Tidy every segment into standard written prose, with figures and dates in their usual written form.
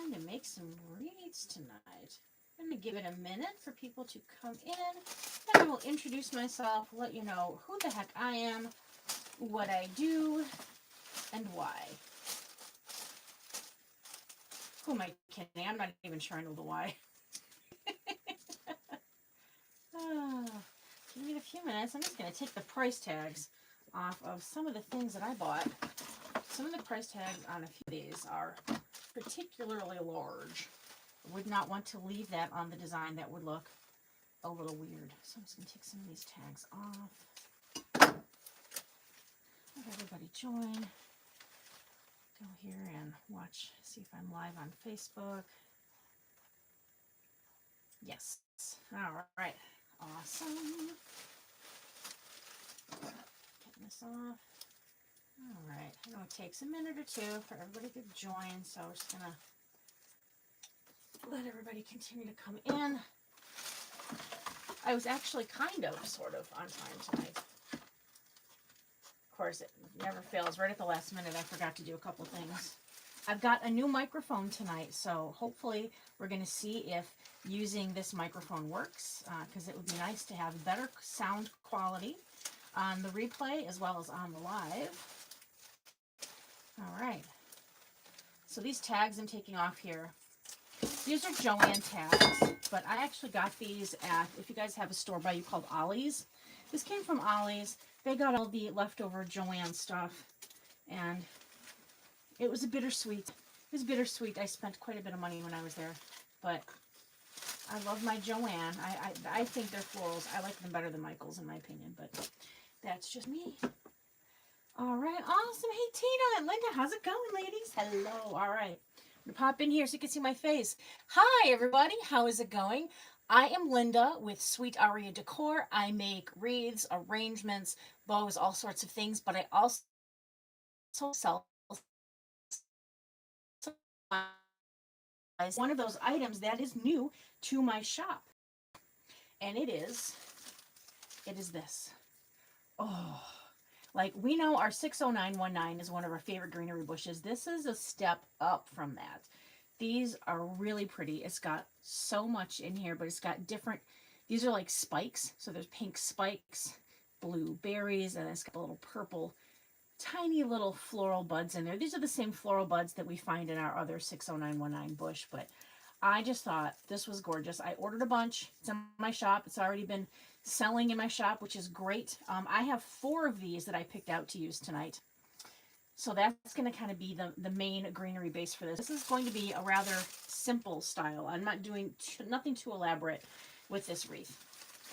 trying to make some wreaths tonight. I'm going to give it a minute for people to come in. Then I will introduce myself, let you know who the heck I am, what I do, and why. Who am I kidding? I'm not even sure I know the why. Give me a few minutes. I'm just going to take the price tags off of some of the things that I bought. Some of the price tags on a few of these are particularly large. I would not want to leave that on the design. That would look a little weird. So I'm just going to take some of these tags off. Have everybody join. Go here and watch, see if I'm live on Facebook. Yes. All right. Awesome. Getting this off. All right. I know it takes a minute or two for everybody to join, so we're just going to let everybody continue to come in. I was actually sort of on time tonight. Of course, it never fails. Right at the last minute, I forgot to do a couple things. I've got a new microphone tonight, so hopefully we're going to see if using this microphone works, because it would be nice to have better sound quality on the replay as well as on the live. All right. So these tags I'm taking off here, these are Joann tags, but I actually got these at, if you guys have a store by you called Ollie's. This came from Ollie's. They got all the leftover Joann stuff, and it was a bittersweet. It was bittersweet. I spent quite a bit of money when I was there, but I love my Joann. I think their florals, I like them better than Michael's in my opinion, but that's just me. All right, awesome. Hey, Tina and Linda, how's it going, ladies? Hello. All right. I'm going to pop in here so you can see my face. Hi, everybody. How is it going? I am Linda with Sweet Aria Decor. I make wreaths, arrangements, bows, all sorts of things, but I also sell one of those items that is new to my shop. And it is this. Oh, like we know our 60919 is one of our favorite greenery bushes. This is a step up from that. These are really pretty. It's got so much in here, but it's got different, these are like spikes. So there's pink spikes, blue berries, and it's got a little purple, tiny little floral buds in there. These are the same floral buds that we find in our other 60919 bush, but I just thought this was gorgeous. I ordered a bunch. It's in my shop. It's already been selling in my shop, which is great. I have 4 of these that I picked out to use tonight. So that's going to kind of be the main greenery base for this. This is going to be a rather simple style. I'm not doing nothing too elaborate with this wreath.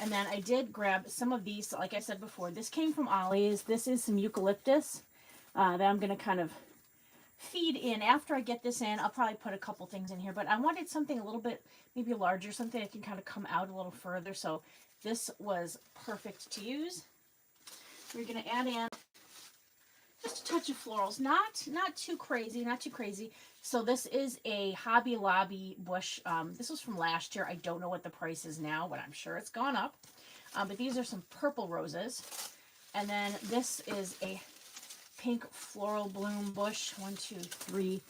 And then I did grab some of these. Like I said before, this came from Ollie's. This is some eucalyptus that I'm going to kind of feed in. After I get this in, I'll probably put a couple things in here, but I wanted something a little bit maybe larger, something that can kind of come out a little further. So this was perfect to use. We're going to add in just a touch of florals, not too crazy, not too crazy. So this is a Hobby Lobby bush. This was from last year. I don't know what the price is now, but I'm sure it's gone up. But these are some purple roses. And then this is a pink floral bloom bush. 1, 2, 3,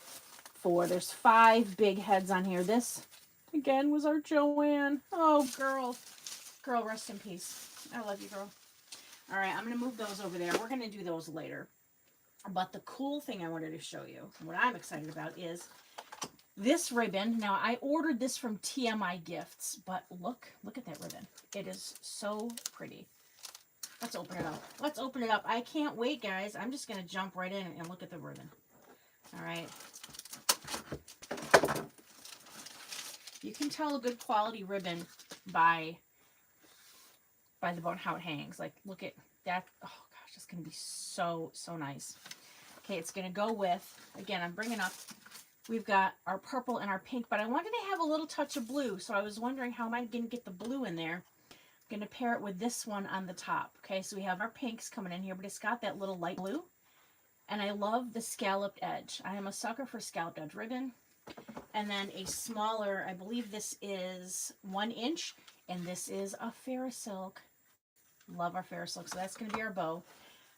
4. There's 5 big heads on here. This, again, was our Joann. Oh, girl. Girl, rest in peace. I love you, girl. All right, I'm going to move those over there. We're going to do those later. But the cool thing I wanted to show you, what I'm excited about, is this ribbon. Now, I ordered this from TMI Gifts, but look at that ribbon. It is so pretty. Let's open it up. Let's open it up. I can't wait, guys. I'm just going to jump right in and look at the ribbon. All right. You can tell a good quality ribbon by how it hangs. Like, look at that. Oh, gosh, it's going to be so nice. Okay, it's going to go with, again, I'm bringing up, we've got our purple and our pink, but I wanted to have a little touch of blue, so I was wondering how am I going to get the blue in there. I'm going to pair it with this one on the top. Okay, so we have our pinks coming in here, but it's got that little light blue, and I love the scalloped edge. I am a sucker for scalloped edge ribbon. And then a smaller, I believe this is 1 inch, and this is a Ferrosilk. Love our Ferrosilk, so that's going to be our bow.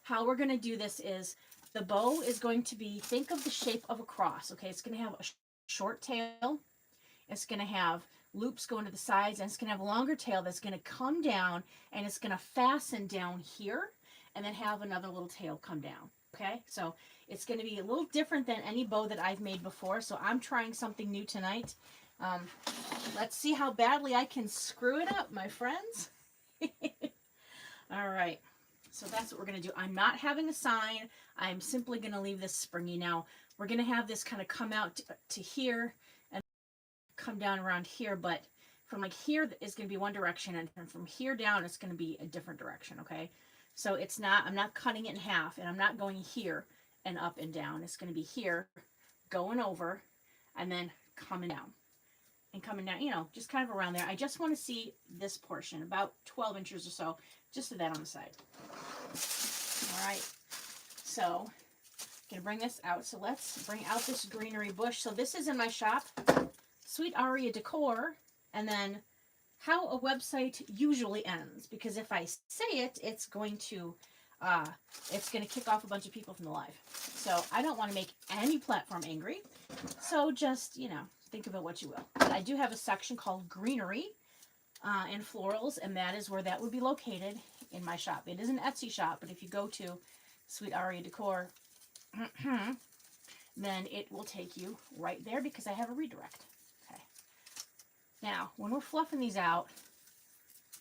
How we're going to do this is, the bow is going to be, think of the shape of a cross, okay? It's going to have a short tail. It's going to have loops going to the sides, and it's going to have a longer tail that's going to come down, and it's going to fasten down here and then have another little tail come down. Okay, so it's going to be a little different than any bow that I've made before. So I'm trying something new tonight. Let's see how badly I can screw it up, my friends. All right, so that's what we're going to do. I'm not having a sign. I'm simply going to leave this springy. Now, we're going to have this kind of come out to here and come down around here, but from like here is going to be one direction, and from here down it's going to be a different direction. Okay, so it's not, I'm not cutting it in half, and I'm not going here and up and down. It's going to be here, going over, and then coming down and coming down, you know, just kind of around there. I just want to see this portion, about 12 inches or so, just of that on the side. All right, so I'm going to bring this out. So let's bring out this greenery bush. So this is in my shop, Sweet Aria Decor, and then how a website usually ends, because if I say it, it's going to kick off a bunch of people from the live. So I don't want to make any platform angry. So just, you know, think of it what you will. But I do have a section called greenery and florals, and that is where that would be located in my shop. It is an Etsy shop, but if you go to Sweet Aria Decor, then it will take you right there because I have a redirect. Okay. Now, when we're fluffing these out,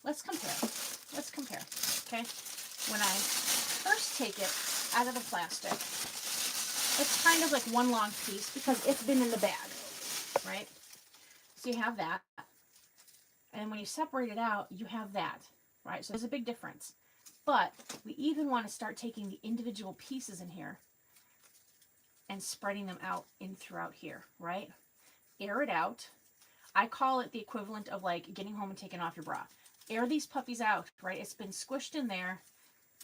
let's compare. Let's compare. Okay. When I first take it out of the plastic, it's kind of like one long piece because it's been in the bag, right? So you have that. And when you separate it out, you have that, right? So there's a big difference. But we even want to start taking the individual pieces in here and spreading them out in throughout here, right? Air it out. I call it the equivalent of like getting home and taking off your bra. Air these puppies out, right? It's been squished in there.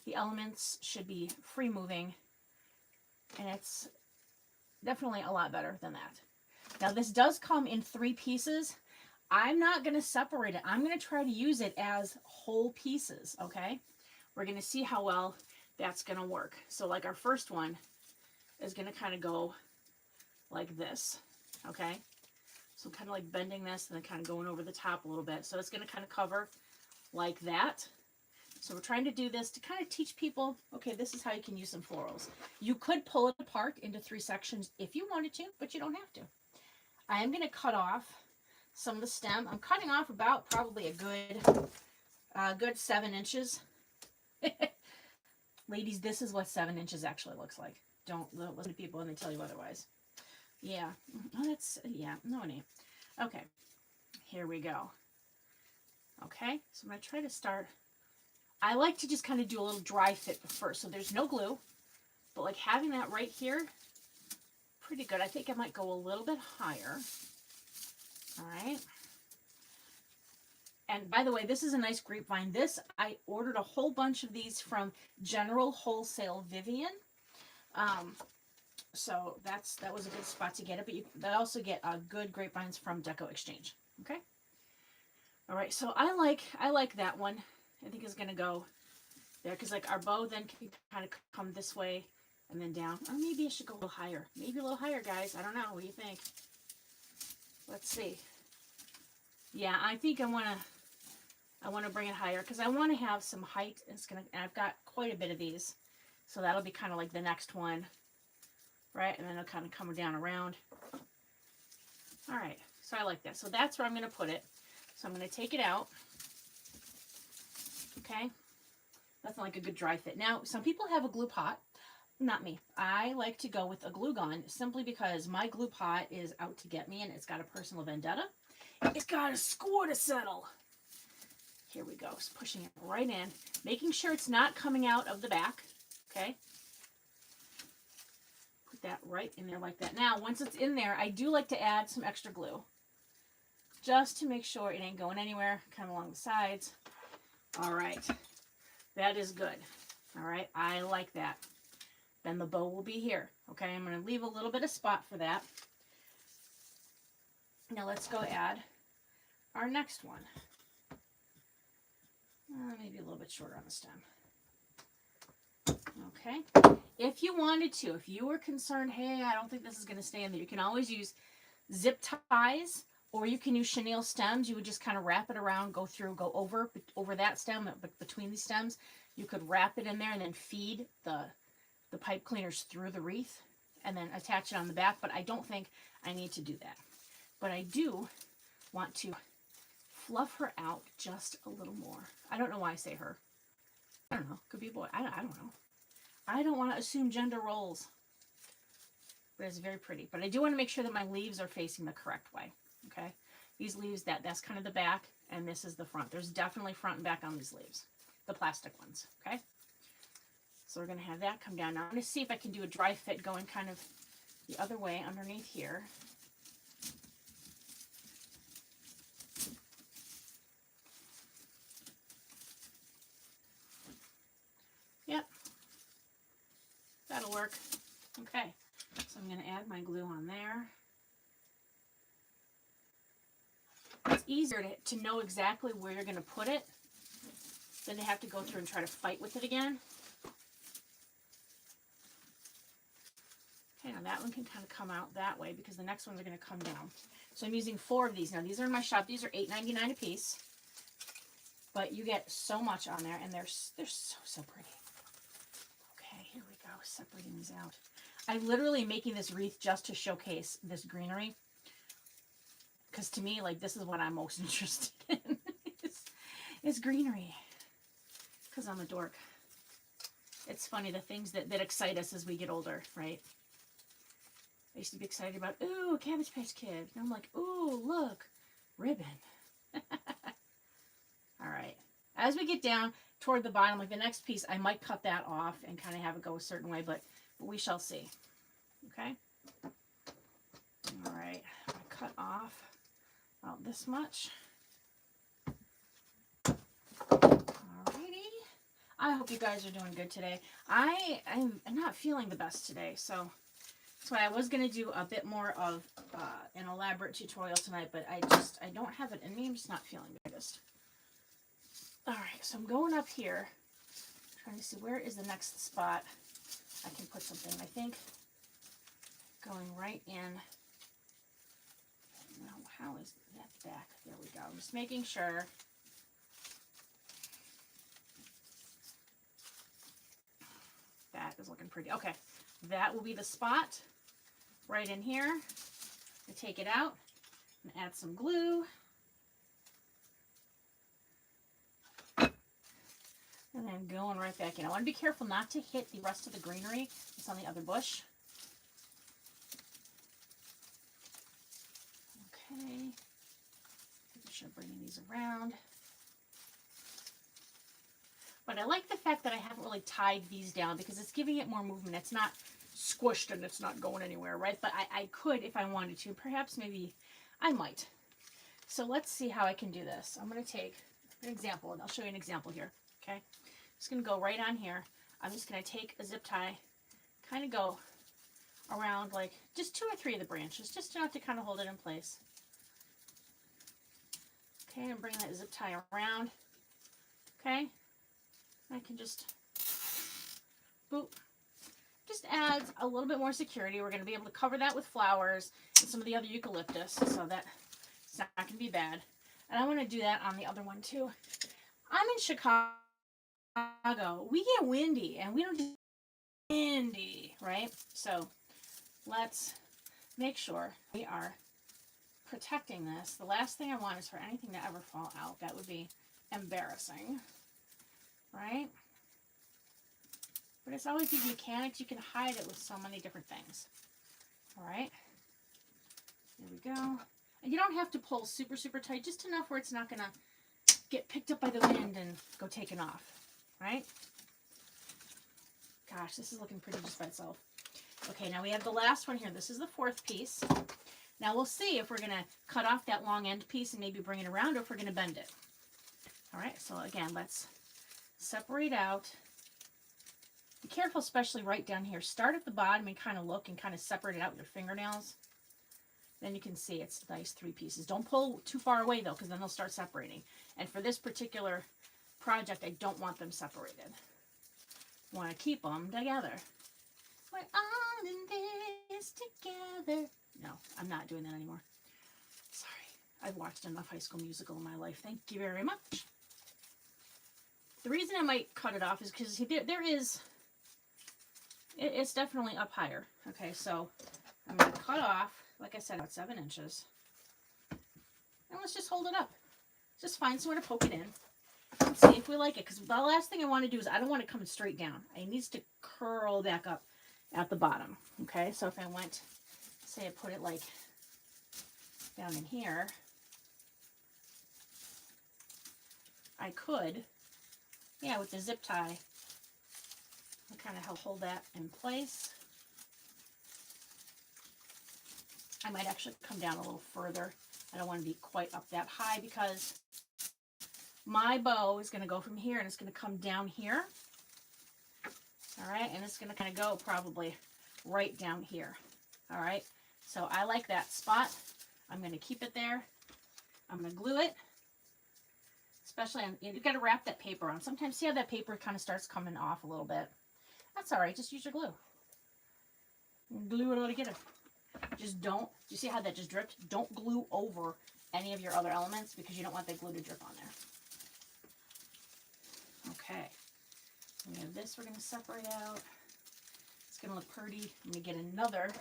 The elements should be free moving, and it's definitely a lot better than that. Now this does come in 3 pieces. I'm not going to separate it. I'm going to try to use it as whole pieces, okay? We're going to see how well that's going to work. So like our first one is going to kind of go like this, okay? So kind of like bending this and then kind of going over the top a little bit. So it's going to kind of cover like that. So we're trying to do this to kind of teach people, okay, this is how you can use some florals. You could pull it apart into 3 sections if you wanted to, but you don't have to. I am going to cut off some of the stem. I'm cutting off about probably a good 7 inches. Ladies, this is what 7 inches actually looks like. Don't listen to people when they tell you otherwise. Yeah. Oh, that's, yeah, no, it ain't. Okay. Here we go. Okay. So I'm going to try to start. I like to just kind of do a little dry fit first. So there's no glue, but like having that right here, pretty good. I think I might go a little bit higher. All right. And by the way, this is a nice grapevine. This, I ordered a whole bunch of these from General Wholesale Vivian. So that was a good spot to get it, but you also get good grapevines from Decor Exchange. Okay. All right. So I like that one. I think it's going to go there because like our bow then can kind of come this way and then down. Or maybe I should go a little higher. Maybe a little higher, guys. I don't know. What do you think? Let's see. Yeah, I think I want to bring it higher because I want to have some height. And I've got quite a bit of these. So that'll be kind of like the next one. Right? And then it'll kind of come down around. All right. So I like that. So that's where I'm going to put it. So I'm going to take it out. Okay. That's like a good dry fit. Now, some people have a glue pot. Not me. I like to go with a glue gun simply because my glue pot is out to get me and it's got a personal vendetta. It's got a score to settle. Here we go. Just pushing it right in. Making sure it's not coming out of the back. Okay. Put that right in there like that. Now, once it's in there, I do like to add some extra glue. Just to make sure it ain't going anywhere. Kind of along the sides. All right. That is good. All right. I like that. Then the bow will be here. Okay. I'm going to leave a little bit of spot for that. Now let's go add our next one. Maybe a little bit shorter on the stem. Okay. If you wanted to, if you were concerned, hey, I don't think this is going to stay in there, you can always use zip ties, or you can use chenille stems. You would just kind of wrap it around, go through, go over that stem, but between these stems, you could wrap it in there and then feed the pipe cleaners through the wreath and then attach it on the back. But I don't think I need to do that. But I do want to fluff her out just a little more. I don't know why I say her. I don't know. Could be a boy. I don't know. I don't want to assume gender roles. But it's very pretty. But I do want to make sure that my leaves are facing the correct way. Okay? These leaves, that's kind of the back, and this is the front. There's definitely front and back on these leaves. The plastic ones. Okay? So we're going to have that come down. Now I'm going to see if I can do a dry fit going kind of the other way underneath here. Yep. That'll work. Okay. So I'm going to add my glue on there. It's easier to know exactly where you're going to put it than to have to go through and try to fight with it again. Okay, now that one can kind of come out that way because the next ones are going to come down. So I'm using 4 of these. Now these are in my shop. These are $8.99 a piece. But you get so much on there, and they're so pretty. Okay, here we go, separating these out. I'm literally making this wreath just to showcase this greenery. Because to me, like, this is what I'm most interested in. It's greenery. Because I'm a dork. It's funny, the things that excite us as we get older, right? I used to be excited about, ooh, Cabbage Patch Kid. Now I'm like, ooh, look, ribbon. All right. As we get down toward the bottom, like the next piece, I might cut that off and kind of have it go a certain way, but we shall see. Okay? All right. I'm going to cut off about this much. Alrighty. I hope you guys are doing good today. I'm not feeling the best today, so that's why I was going to do a bit more of an elaborate tutorial tonight, but I don't have it in me. I'm just not feeling the greatest. All right, so I'm going up here, trying to see where is the next spot I can put something. I think going right in. No, how is that back? There we go. I'm just making sure. That is looking pretty. Okay, that will be the spot right in here. I take it out and add some glue. And then going right back in. I want to be careful not to hit the rest of the greenery that's on the other bush. Okay. Making sure I'm bringing these around. But I like the fact that I haven't really tied these down because it's giving it more movement. It's not squished and it's not going anywhere, right? But I could if I wanted to. Perhaps maybe I might. So let's see how I can do this. I'm going to take an example, and I'll show you an example here. Okay, just going to go right on here. I'm just going to take a zip tie, kind of go around like just 2 or 3 of the branches, just enough to kind of hold it in place. Okay, and bring that zip tie around. Okay, I can just, boop, just adds a little bit more security. We're going to be able to cover that with flowers and some of the other eucalyptus, so that it's not going to be bad. And I want to do that on the other one too. I'm in Chicago. We get windy, and we don't do windy, right? So let's make sure we are protecting this. The last thing I want is for anything to ever fall out. That would be embarrassing, right? But it's always these mechanics. You can hide it with so many different things. All right, there we go. And you don't have to pull super, super tight, just enough where it's not going to get picked up by the wind and go taken off, right? Gosh, this is looking pretty just by itself. Okay, now we have the last one here. This is the 4th piece. Now we'll see if we're going to cut off that long end piece and maybe bring it around, or if we're going to bend it. All right, so again, let's separate out. Be careful, especially right down here. Start at the bottom and kind of look and kind of separate it out with your fingernails. Then you can see it's nice 3 pieces. Don't pull too far away though, because then they'll start separating. And for this particular project, I don't want them separated. I want to keep them together. We're all in this together. No, I'm not doing that anymore. Sorry. I've watched enough High School Musical in my life. Thank you very much. The reason I might cut it off is because there is, it's definitely up higher. Okay, so I'm going to cut off, like I said, about 7 inches. And let's just hold it up. Just find somewhere to poke it in. And see if we like it. Because the last thing I want to do is I don't want it coming straight down. It needs to curl back up at the bottom. Okay, so if I went, say I put it like down in here, I could, yeah, with the zip tie, I kind of help hold that in place. I might actually come down a little further. I don't want to be quite up that high because my bow is going to go from here and it's going to come down here. All right, and it's going to kind of go probably right down here. All right, so I like that spot. I'm going to keep it there. I'm going to glue it. Especially on, you've got to wrap that paper on. Sometimes see how that paper kind of starts coming off a little bit. That's all right. Just use your glue. Glue it all together. Just don't, you see how that just dripped? Don't glue over any of your other elements because you don't want that glue to drip on there. Okay. We have this we're going to separate out. It's going to look pretty. I'm going to get another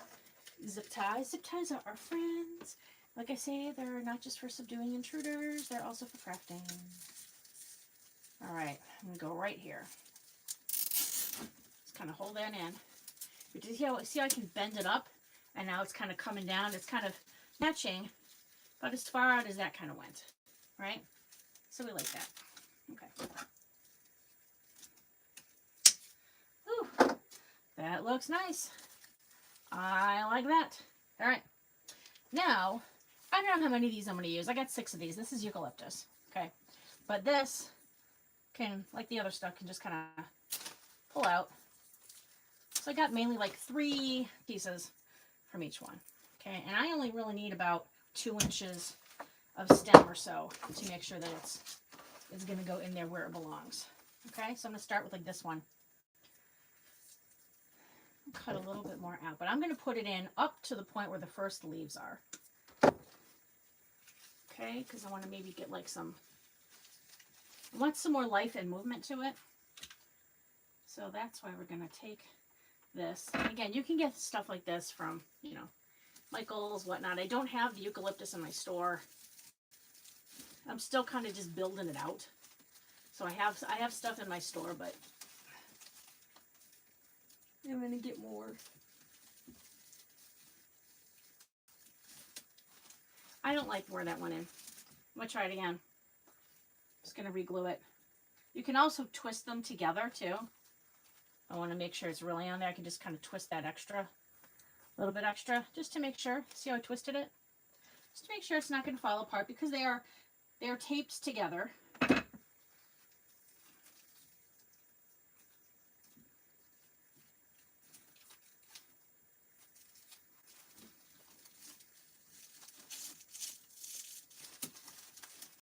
zip tie. Zip ties are our friends. Like I say, they're not just for subduing intruders, they're also for crafting. All right, I'm going to go right here. Just kind of hold that in. But see how I can bend it up? And now it's kind of coming down. It's kind of matching, but as far out as that kind of went, right? So we like that. Okay. Ooh, that looks nice. I like that. All right. Now, I don't know how many of these I'm going to use. I got 6 of these. This is eucalyptus, okay? But this can, like the other stuff, can just kind of pull out. So I got mainly like 3 pieces from each one, okay? And I only really need about 2 inches of stem or so to make sure that it's going to go in there where it belongs, okay? So I'm going to start with like this one. Cut a little bit more out, but I'm going to put it in up to the point where the first leaves are. Okay, because I want to maybe get like I want some more life and movement to it. So that's why we're going to take this. And again, you can get stuff like this from, you know, Michael's, whatnot. I don't have the eucalyptus in my store. I'm still kind of just building it out. So I have stuff in my store, but I'm going to get more. I don't like where that went in. I'm going to try it again. Just going to re-glue it. You can also twist them together too. I want to make sure it's really on there. I can just kind of twist that extra, a little bit extra, just to make sure. See how I twisted it? Just to make sure it's not going to fall apart because they are taped together.